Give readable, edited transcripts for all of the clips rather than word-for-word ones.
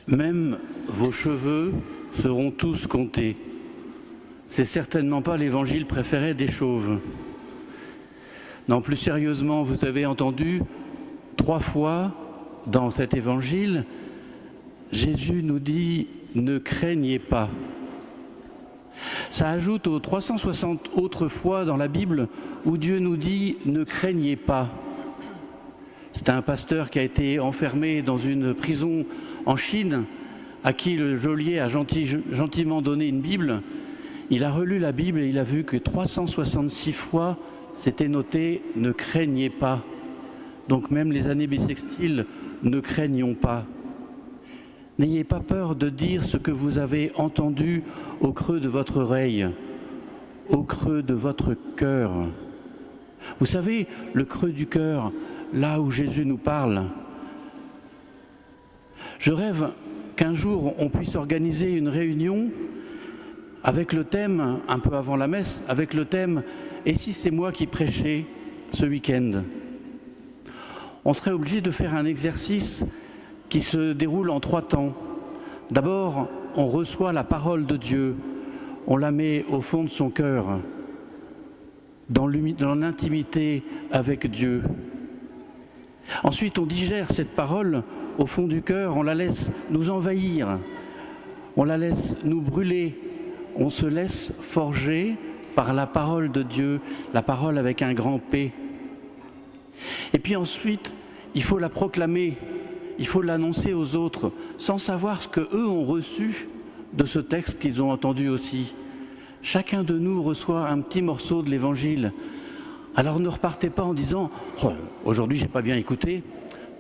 Même vos cheveux seront tous comptés. C'est certainement pas l'évangile préféré des chauves. Non, plus sérieusement, vous avez entendu 3 fois dans cet évangile, Jésus nous dit « ne craignez pas ». Ça ajoute aux 360 autres fois dans la Bible où Dieu nous dit « ne craignez pas ». C'est un pasteur qui a été enfermé dans une prison en Chine, à qui le geôlier a gentiment donné une Bible. Il a relu la Bible et il a vu que 366 fois c'était noté « ne craignez pas ». Donc même les années bissextiles, ne craignons pas. N'ayez pas peur de dire ce que vous avez entendu au creux de votre oreille, au creux de votre cœur. Vous savez, le creux du cœur, là où Jésus nous parle. Je rêve qu'un jour on puisse organiser une réunion avec le thème, un peu avant la messe, avec le thème « Et si c'est moi qui prêchais ce week-end ?» On serait obligé de faire un exercice qui se déroule en 3 temps. D'abord, on reçoit la parole de Dieu, on la met au fond de son cœur, dans l'intimité avec Dieu. Ensuite, on digère cette parole au fond du cœur, on la laisse nous envahir, on la laisse nous brûler, on se laisse forger par la parole de Dieu, la parole avec un grand P. Et puis ensuite, il faut la proclamer, il faut l'annoncer aux autres, sans savoir ce qu'eux ont reçu de ce texte qu'ils ont entendu aussi. Chacun de nous reçoit un petit morceau de l'Évangile. Alors ne repartez pas en disant « Oh, aujourd'hui j'ai pas bien écouté,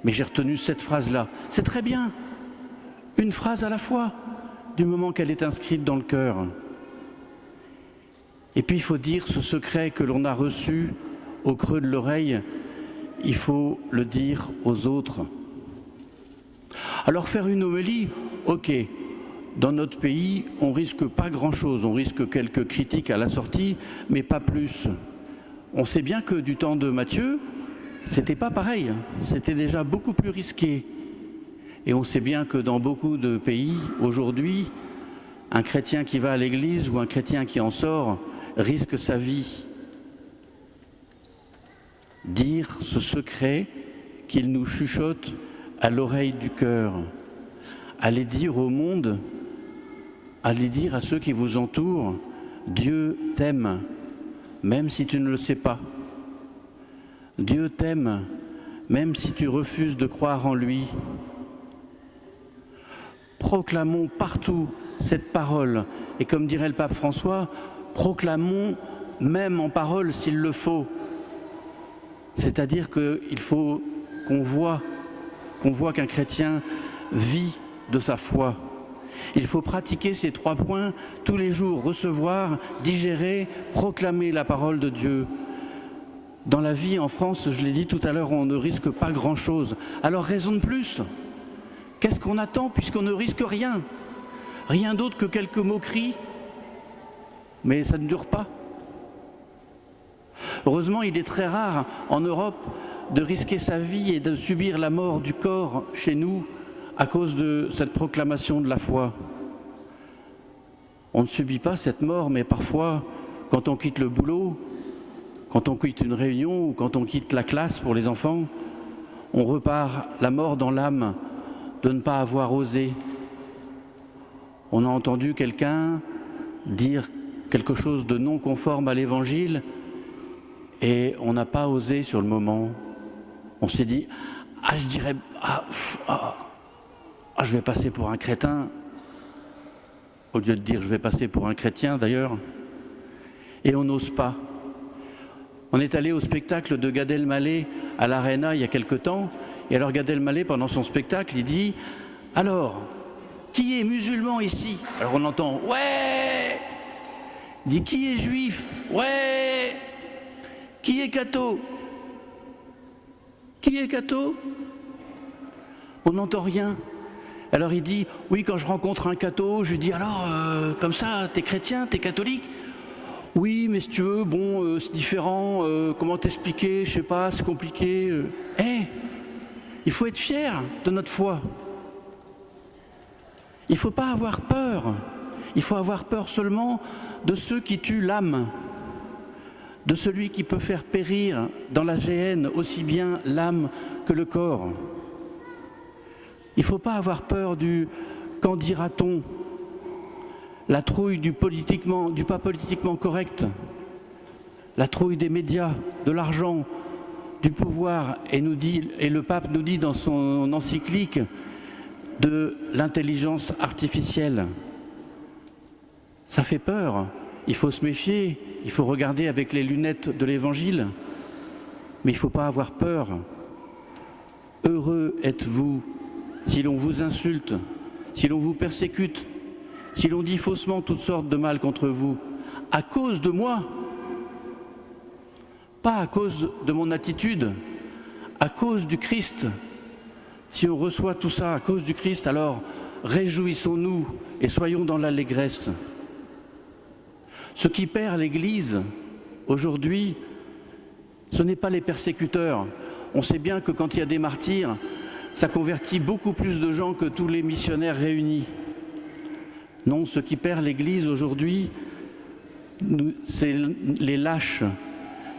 mais j'ai retenu cette phrase-là ». C'est très bien, une phrase à la fois, du moment qu'elle est inscrite dans le cœur. Et puis il faut dire ce secret que l'on a reçu au creux de l'oreille, il faut le dire aux autres. Alors faire une homélie, ok, dans notre pays, on risque pas grand-chose, on risque quelques critiques à la sortie, mais pas plus. On sait bien que du temps de Matthieu, c'était pas pareil, c'était déjà beaucoup plus risqué. Et on sait bien que dans beaucoup de pays, aujourd'hui, un chrétien qui va à l'église ou un chrétien qui en sort risque sa vie. Dire ce secret qu'il nous chuchote à l'oreille du cœur, allez dire au monde, allez dire à ceux qui vous entourent, Dieu t'aime, même si tu ne le sais pas. Dieu t'aime, même si tu refuses de croire en lui. Proclamons partout cette parole, et comme dirait le pape François, proclamons même en parole s'il le faut. C'est-à-dire qu'il faut qu'on voit qu'un chrétien vit de sa foi. Il faut pratiquer ces 3 points tous les jours, recevoir, digérer, proclamer la parole de Dieu. Dans la vie en France, je l'ai dit tout à l'heure, on ne risque pas grand-chose. Alors raison de plus, qu'est-ce qu'on attend puisqu'on ne risque rien? Rien d'autre que quelques moqueries, mais ça ne dure pas. Heureusement, il est très rare en Europe de risquer sa vie et de subir la mort du corps chez nous à cause de cette proclamation de la foi. On ne subit pas cette mort, mais parfois, quand on quitte le boulot, quand on quitte une réunion ou quand on quitte la classe pour les enfants, on repart la mort dans l'âme de ne pas avoir osé. On a entendu quelqu'un dire quelque chose de non conforme à l'Évangile et on n'a pas osé sur le moment. On s'est dit « Ah, je dirais... je vais passer pour un crétin », au lieu de dire « je vais passer pour un chrétien » d'ailleurs, et on n'ose pas. On est allé au spectacle de Gad Elmaleh à l'Arena il y a quelque temps, et alors Gad Elmaleh, pendant son spectacle, il dit « Alors, qui est musulman ici ?» Alors on entend « Ouais !» Il dit « Qui est juif ?»« Ouais !» Qui est catho? Qui est catho? On n'entend rien. Alors il dit, oui, quand je rencontre un catho, je lui dis, alors, comme ça, t'es chrétien, t'es catholique? Oui, mais si tu veux, bon, c'est différent, comment t'expliquer, je sais pas, c'est compliqué. Il faut être fier de notre foi. Il ne faut pas avoir peur. Il faut avoir peur seulement de ceux qui tuent l'âme, de celui qui peut faire périr dans la géhenne aussi bien l'âme que le corps. Il ne faut pas avoir peur du « qu'en dira-t-on », la trouille du pas politiquement correct, la trouille des médias, de l'argent, du pouvoir, et le pape nous dit dans son encyclique de l'intelligence artificielle. Ça fait peur, il faut se méfier, il faut regarder avec les lunettes de l'Évangile, mais il ne faut pas avoir peur. Heureux êtes-vous si l'on vous insulte, si l'on vous persécute, si l'on dit faussement toutes sortes de mal contre vous, à cause de moi, pas à cause de mon attitude, à cause du Christ. Si on reçoit tout ça à cause du Christ, alors réjouissons-nous et soyons dans l'allégresse. Ce qui perd l'Église aujourd'hui, ce n'est pas les persécuteurs. On sait bien que quand il y a des martyrs, ça convertit beaucoup plus de gens que tous les missionnaires réunis. Non, ce qui perd l'Église aujourd'hui, c'est les lâches,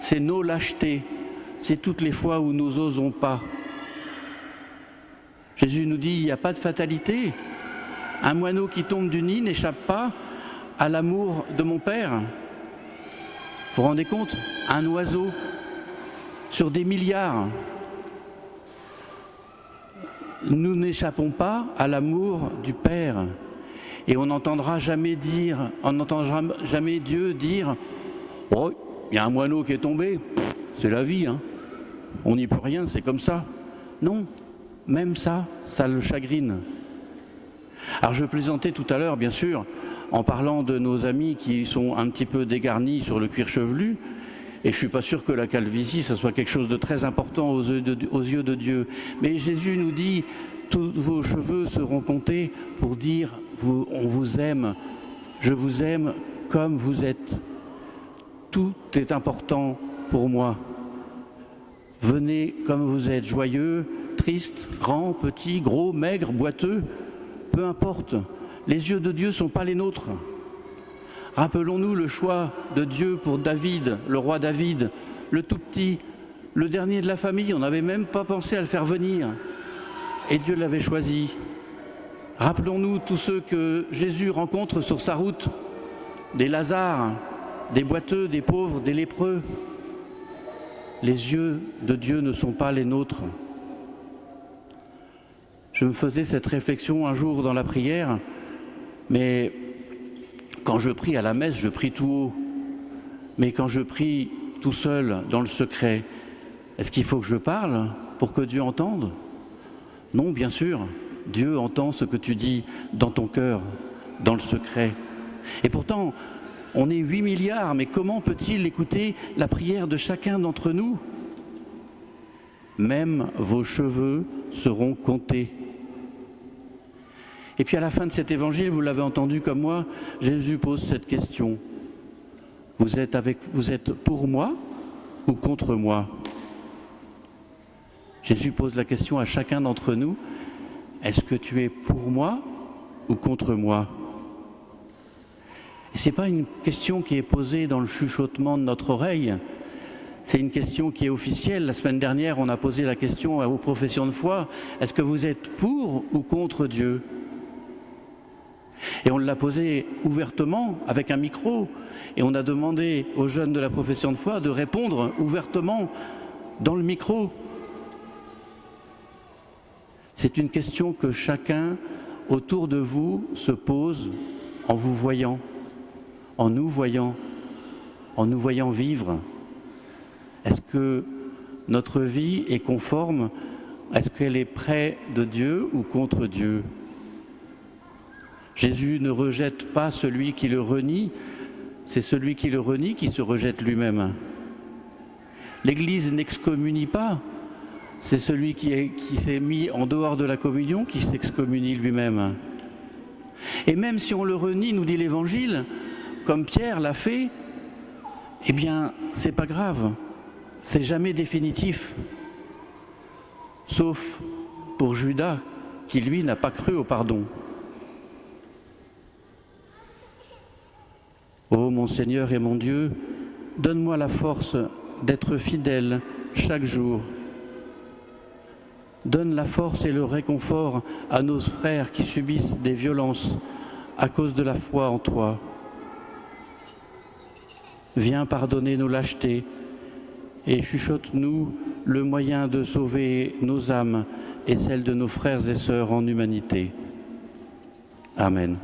c'est nos lâchetés, c'est toutes les fois où nous n'osons pas. Jésus nous dit, il n'y a pas de fatalité. Un moineau qui tombe du nid n'échappe pas à l'amour de mon Père. Vous vous rendez compte? Un oiseau sur des milliards. Nous n'échappons pas à l'amour du Père. Et on n'entendra jamais Dieu dire « Oh, il y a un moineau qui est tombé, c'est la vie, hein. On n'y peut rien, c'est comme ça. » Non, même ça le chagrine. Alors je plaisantais tout à l'heure, bien sûr, en parlant de nos amis qui sont un petit peu dégarnis sur le cuir chevelu, et je ne suis pas sûr que la calvitie, ce soit quelque chose de très important aux yeux de Dieu. Mais Jésus nous dit, tous vos cheveux seront comptés pour dire, on vous aime, je vous aime comme vous êtes. Tout est important pour moi. Venez comme vous êtes, joyeux, triste, grand, petit, gros, maigre, boiteux, peu importe. Les yeux de Dieu ne sont pas les nôtres. Rappelons-nous le choix de Dieu pour David, le roi David, le tout petit, le dernier de la famille. On n'avait même pas pensé à le faire venir. Et Dieu l'avait choisi. Rappelons-nous tous ceux que Jésus rencontre sur sa route, des Lazare, des boiteux, des pauvres, des lépreux. Les yeux de Dieu ne sont pas les nôtres. Je me faisais cette réflexion un jour dans la prière, mais quand je prie à la messe, je prie tout haut. Mais quand je prie tout seul, dans le secret, est-ce qu'il faut que je parle pour que Dieu entende? Non, bien sûr, Dieu entend ce que tu dis dans ton cœur, dans le secret. Et pourtant, on est 8 milliards, mais comment peut-il écouter la prière de chacun d'entre nous? Même vos cheveux seront comptés. Et puis à la fin de cet évangile, vous l'avez entendu comme moi, Jésus pose cette question. Vous êtes pour moi ou contre moi? Jésus pose la question à chacun d'entre nous. Est-ce que tu es pour moi ou contre moi? Et ce n'est pas une question qui est posée dans le chuchotement de notre oreille. C'est une question qui est officielle. La semaine dernière, on a posé la question aux professions de foi. Est-ce que vous êtes pour ou contre Dieu? Et on l'a posé ouvertement avec un micro. Et on a demandé aux jeunes de la profession de foi de répondre ouvertement dans le micro. C'est une question que chacun autour de vous se pose en vous voyant, en nous voyant vivre. Est-ce que notre vie est conforme? Est-ce qu'elle est près de Dieu ou contre Dieu? Jésus ne rejette pas celui qui le renie, c'est celui qui le renie qui se rejette lui-même. L'Église n'excommunie pas, c'est celui qui s'est mis en dehors de la communion qui s'excommunie lui-même. Et même si on le renie, nous dit l'Évangile, comme Pierre l'a fait, eh bien, c'est pas grave, c'est jamais définitif. Sauf pour Judas, qui lui n'a pas cru au pardon. Ô mon Seigneur et mon Dieu, donne-moi la force d'être fidèle chaque jour. Donne la force et le réconfort à nos frères qui subissent des violences à cause de la foi en toi. Viens pardonner nos lâchetés et chuchote-nous le moyen de sauver nos âmes et celles de nos frères et sœurs en humanité. Amen.